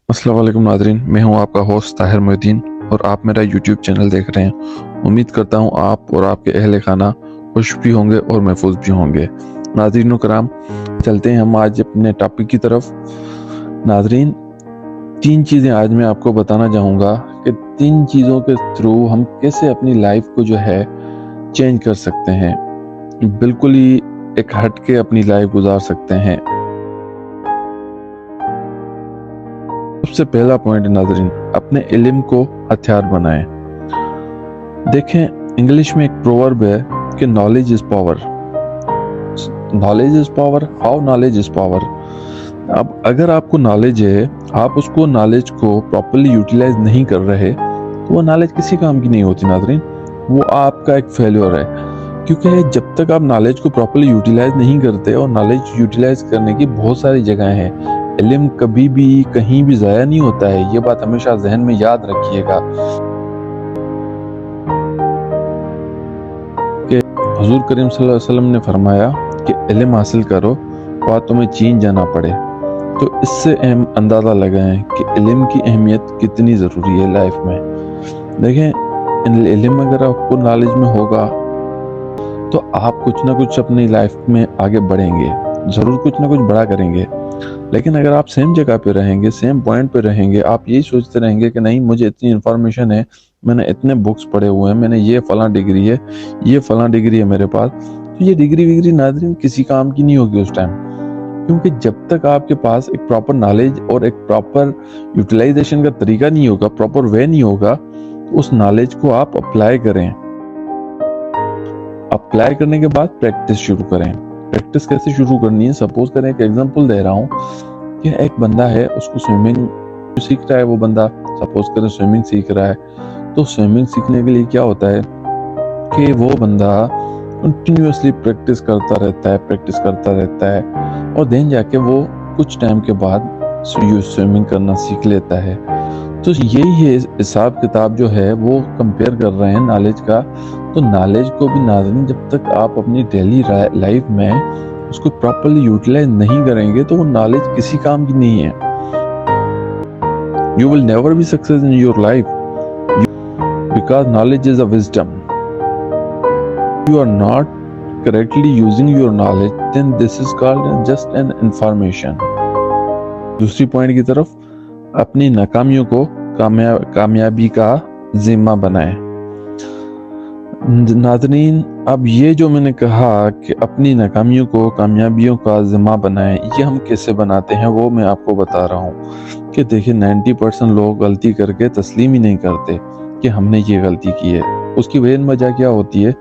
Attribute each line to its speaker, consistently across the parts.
Speaker 1: अस्सलाम वालेकुम नाज़रीन, मैं हूं आपका होस्ट ताहिर मोहिद्दीन और आप मेरा यूट्यूब चैनल देख रहे हैं। उम्मीद करता हूं आप और आपके अहले खाना खुश भी होंगे और महफूज भी होंगे। नाज़रीन कराम, चलते हैं हम आज अपने टॉपिक की तरफ। नाज़रीन, 3 चीज़ें आज मैं आपको बताना चाहूँगा कि 3 चीज़ों के थ्रू हम कैसे अपनी लाइफ को जो है चेंज कर सकते हैं, बिल्कुल ही एक हट के अपनी लाइफ गुजार सकते हैं। सबसे पहला पॉइंट नाज़रीन, अपने इल्म को हथियार बनाएं। देखें, इंग्लिश में एक प्रोवर्ब है कि knowledge is power. Knowledge is power, how knowledge is power. अब अगर आपको नॉलेज है, आप उसको नॉलेज को प्रॉपर्ली यूटिलाइज नहीं कर रहे तो वो नॉलेज किसी काम की नहीं होती नाज़रीन, वो आपका एक फेल्योर है। क्योंकि जब तक आप नॉलेज को प्रॉपर्ली यूटिलाइज नहीं करते, और नॉलेज यूटिलाइज करने की बहुत सारी जगह हैं, इल्म कभी भी कहीं भी ज़ाया नहीं होता है, ये बात हमेशा जहन में याद रखिएगा कि हुजूर करीम सल्लल्लाहु अलैहि वसल्लम ने फरमाया कि इल्म हासिल करो और तुम्हें चीन जाना पड़े। तो इससे अहम अंदाज़ा लगाएं कि इल्म की अहमियत कितनी ज़रूरी है लाइफ में। देखें, इल्म अगर आपको नॉलेज में होगा तो आप कुछ ना कुछ अपनी लाइफ में आगे बढ़ेंगे, ज़रूर कुछ ना कुछ बड़ा करेंगे। लेकिन अगर आप सेम जगह पे रहेंगे, सेम पॉइंट पे रहेंगे, आप यही सोचते रहेंगे कि नहीं मुझे इतनी इन्फॉर्मेशन है, मैंने इतने बुक्स पढ़े हुए हैं, मैंने ये फलां डिग्री है, ये फलां डिग्री है मेरे पास, तो ये डिग्री विग्री नाज़रीन किसी काम की नहीं होगी उस टाइम। क्योंकि जब तक आपके पास एक प्रॉपर नॉलेज और एक प्रॉपर यूटिलाइजेशन का तरीका नहीं होगा, प्रॉपर वे नहीं होगा, तो उस नॉलेज को आप अप्लाई करें। अप्लाई करने के बाद प्रैक्टिस शुरू करें। प्रैक्टिस कैसे शुरू करनी है? सपोज करें, एक एग्जांपल दे रहा हूँ कि एक बंदा है, उसको स्विमिंग सीख रहा है। वो बंदा सपोज करें स्विमिंग सीख रहा है, तो स्विमिंग सीखने के लिए क्या होता है कि वो बंदा कंटिन्यूअसली प्रैक्टिस करता रहता है और देन जाके वो कुछ टाइम के बाद स्विमिंग करना सीख लेता है। तो यही है हिसाब किताब जो है वो कंपेयर कर रहे हैं नॉलेज का। तो नॉलेज को भी नाज़रीन जब तक आप अपनी डेली लाइफ में उसको प्रॉपर्ली यूटिलाइज नहीं करेंगे तो वो नॉलेज किसी काम की नहीं है। You will never be success in your life because knowledge is a wisdom. You are not correctly using your knowledge, then this is called just an information. दूसरी पॉइंट की तरफ, अपनी नाकामियों को कामयाबी का जिम्मा बनाएं। नाज़रीन, अब ये जो मैंने कहा कि अपनी नाकामियों को कामयाबियों का जिम्मा बनाएं, ये हम कैसे बनाते हैं वो मैं आपको बता रहा हूँ। कि देखिए, 90% लोग गलती करके तस्लीम ही नहीं करते कि हमने ये गलती की है। उसकी वजह क्या होती है,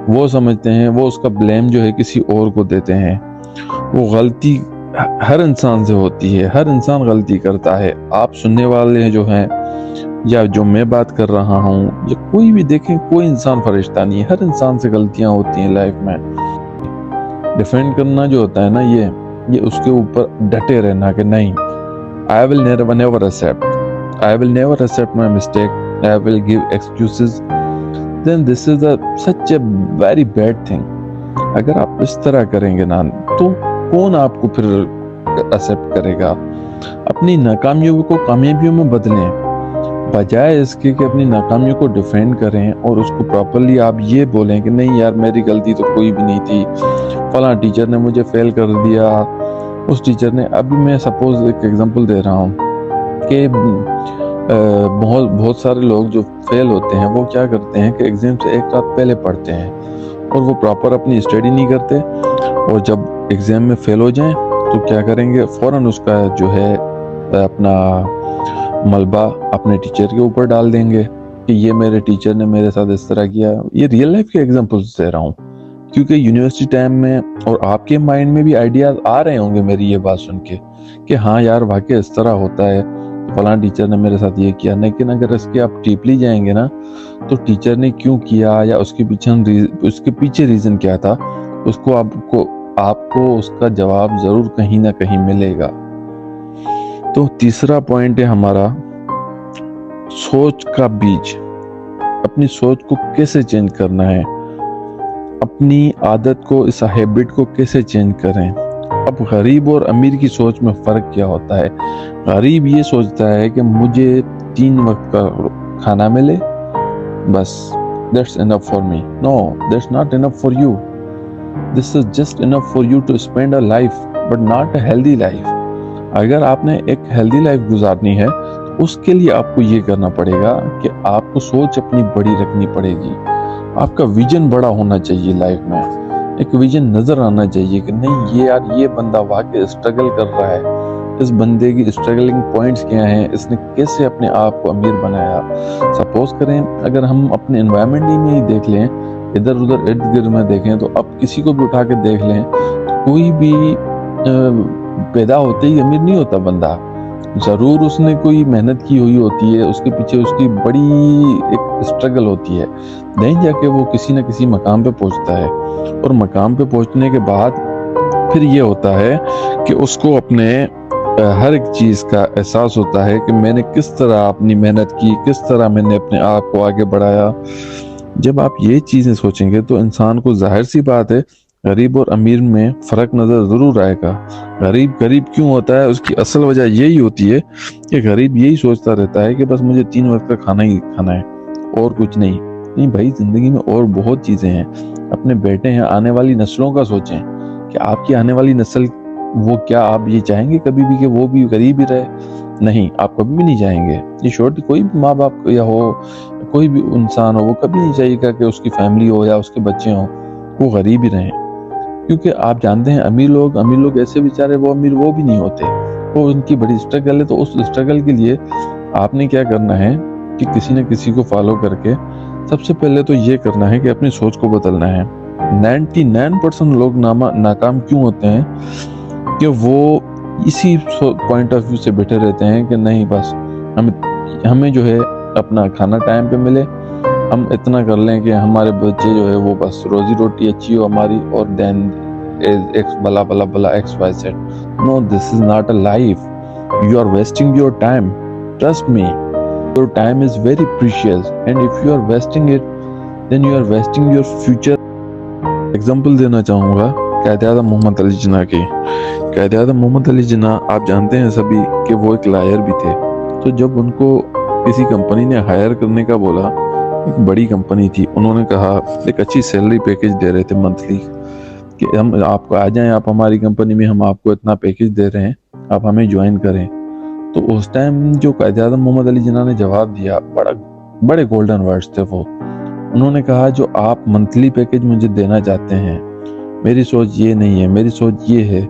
Speaker 1: वो समझते हैं, वो उसका ब्लेम जो है किसी और को देते हैं। वो गलती हर इंसान से होती है, हर इंसान गलती करता है। आप सुनने वाले जो हैं या जो मैं बात कर रहा हूँ या कोई भी देखें, कोई इंसान फरिश्ता नहीं है, हर इंसान से गलतियां होती हैं लाइफ में। डिफेंड करना जो होता है ना, ये उसके ऊपर डटे रहना कि नहीं, I will never accept my mistake, I will give excuses, then this is such a very bad thing. अगर आप इस तरह करेंगे ना तो कौन आपको फिर एक्सेप्ट करेगा? अपनी नाकामियों को कामयाबियों में बदलें, बजाय इसके कि अपनी नाकामियों को डिफेंड करें और उसको प्रॉपर्ली आप ये बोलें कि नहीं यार, मेरी गलती तो कोई भी नहीं थी, फलां टीचर ने मुझे फेल कर दिया, उस टीचर ने। अभी मैं सपोज एक एग्जांपल दे रहा हूँ कि बहुत सारे लोग जो फेल होते हैं वो क्या करते हैं कि एग्जाम से एक रात पहले पढ़ते हैं और वो प्रॉपर अपनी स्टडी नहीं करते, और जब एग्जाम में फेल हो जाएं तो क्या करेंगे, फौरन उसका जो है अपना मलबा अपने टीचर के ऊपर डाल देंगे कि ये मेरे टीचर ने मेरे साथ इस तरह किया। ये रियल लाइफ के एग्जांपल्स दे रहा हूँ, क्योंकि यूनिवर्सिटी टाइम में और आपके माइंड में भी आइडियाज आ रहे होंगे मेरी ये बात सुन के कि हाँ यार, वाकई इस तरह होता है, फलां टीचर ने मेरे साथ ये किया। लेकिन अगर इसके आप डीपली जाएंगे ना, तो टीचर ने क्यों किया या उसके पीछे रीजन क्या था, उसको आपको उसका जवाब जरूर कहीं ना कहीं मिलेगा। तो तीसरा पॉइंट है हमारा, सोच का बीज। अपनी सोच को कैसे चेंज करना है, अपनी आदत को, इस हैबिट को कैसे चेंज करें। अब गरीब और अमीर की सोच में फ़र्क क्या होता है? गरीब ये सोचता है कि मुझे 3 वक्त का खाना मिले, बस that's enough for me. No, that's not enough for you. This is just enough for you to spend a life, but not a healthy life. अगर आपने एक हेल्दी लाइफ गुजारनी है तो उसके लिए आपको ये करना पड़ेगा कि आपको सोच अपनी बड़ी रखनी पड़ेगी। आपका विजन बड़ा होना चाहिए लाइफ में। एक विजन नजर आना चाहिए कि नहीं ये यार ये बंदा वाकई स्ट्रगल कर रहा है, इस बंदे की स्ट्रगलिंग पॉइंट्स क्या हैं, इसने कैसे अपने आप को अमीर बनाया। सपोज करें अगर हम अपने एनवायरनमेंट में ही देख लें, इधर उधर इर्द गिर्द में देखें, तो अब किसी को भी उठा के देख लें तो कोई भी पैदा होते ही अमीर नहीं होता बंदा। जरूर उसने कोई मेहनत की हुई होती है, उसके पीछे उसकी बड़ी एक स्ट्रगल होती है, नहीं जाके वो किसी न किसी मकाम पे पहुंचता है। और मकाम पे पहुंचने के बाद फिर ये होता है कि उसको अपने हर एक चीज का एहसास होता है कि मैंने किस तरह अपनी मेहनत की, किस तरह मैंने अपने आप को आगे बढ़ाया। जब आप ये चीजें सोचेंगे तो इंसान को जाहिर सी बात है गरीब और अमीर में फर्क नजर जरूर आएगा। गरीब गरीब क्यों होता है, उसकी असल वजह यही होती है कि गरीब यही सोचता रहता है कि बस मुझे 3 वक्त का खाना ही खाना है और कुछ नहीं भाई, जिंदगी में और बहुत चीजें हैं। अपने बेटे हैं, आने वाली नस्लों का सोचें कि आपकी आने वाली नस्ल, वो क्या आप ये चाहेंगे कभी भी कि वो भी गरीब ही रहे? नहीं, आप कभी भी नहीं चाहेंगे। ये श्योर कोई भी माँ बाप या हो, कोई भी इंसान हो, वो कभी नहीं चाहेगा कि उसकी फैमिली हो या उसके बच्चे हों वो गरीब ही रहें। क्योंकि आप जानते हैं अमीर लोग ऐसे बेचारे वो अमीर वो भी नहीं होते, वो उनकी बड़ी स्ट्रगल है। तो उस स्ट्रगल के लिए आपने क्या करना है कि किसी न किसी को फॉलो करके सबसे पहले तो ये करना है कि अपनी सोच को बदलना है। 99% लोग नाकाम क्यों होते हैं कि वो इसी पॉइंट ऑफ व्यू से बैठे रहते हैं कि नहीं बस हमें जो है अपना खाना टाइम पे मिले, हम इतना कर लें कि हमारे बच्चे जो है वो बस रोजी रोटी अच्छी हो हमारी, और then x blah blah blah X Y said. No, this is not a life. You are wasting your time, trust me, your time is very precious and if you are wasting it then you are wasting your future. Example देना चाहूँगा कायद-ए-आज़म मोहम्मद अली जिन्ना की। कायद-ए-आज़म मोहम्मद अली जिन्ना आप जानते हैं सभी कि वो एक लायर भी थे। तो जब उनको किसी कंपनी ने हायर करने का बोला, एक बड़ी कंपनी थी, उन्होंने कहा एक अच्छी सैलरी पैकेज दे रहे थे मंथली कि हम आपको आ जाएं आप हमारी कंपनी में, हम आपको इतना पैकेज दे रहे हैं, आप हमें ज्वाइन करें। तो उस टाइम जो कायद-ए-आज़म मोहम्मद अली जिन्ना ने जवाब दिया, बड़े गोल्डन वर्ड्स थे वो। उन्होंने कहा जो आप मंथली पैकेज मुझे देना चाहते हैं, मेरी सोच ये नहीं है। मेरी सोच ये है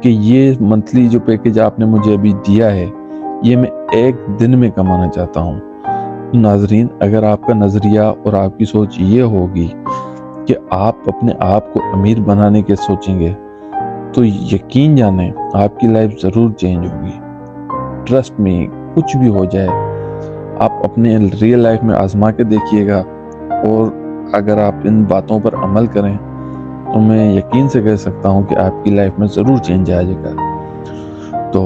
Speaker 1: कि ये मंथली जो पैकेज आपने मुझे अभी दिया है ये मैं एक दिन में कमाना चाहता हूँ। नाजरीन, अगर आपका नजरिया और आपकी सोच ये होगी कि आप अपने आप को अमीर बनाने के सोचेंगे तो यकीन जाने आपकी लाइफ जरूर चेंज होगी। ट्रस्ट में, कुछ भी हो जाए आप अपने रियल लाइफ में आजमा के देखिएगा, और अगर आप इन बातों पर अमल करें तो मैं यकीन से कह सकता हूँ कि आपकी लाइफ में ज़रूर चेंज आ जाएगा। तो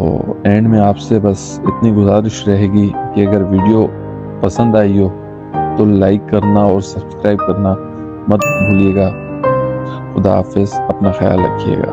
Speaker 1: एंड में आपसे बस इतनी गुजारिश रहेगी कि अगर वीडियो पसंद आई हो तो लाइक करना और सब्सक्राइब करना मत भूलिएगा। खुदा हाफिज़, अपना ख्याल रखिएगा।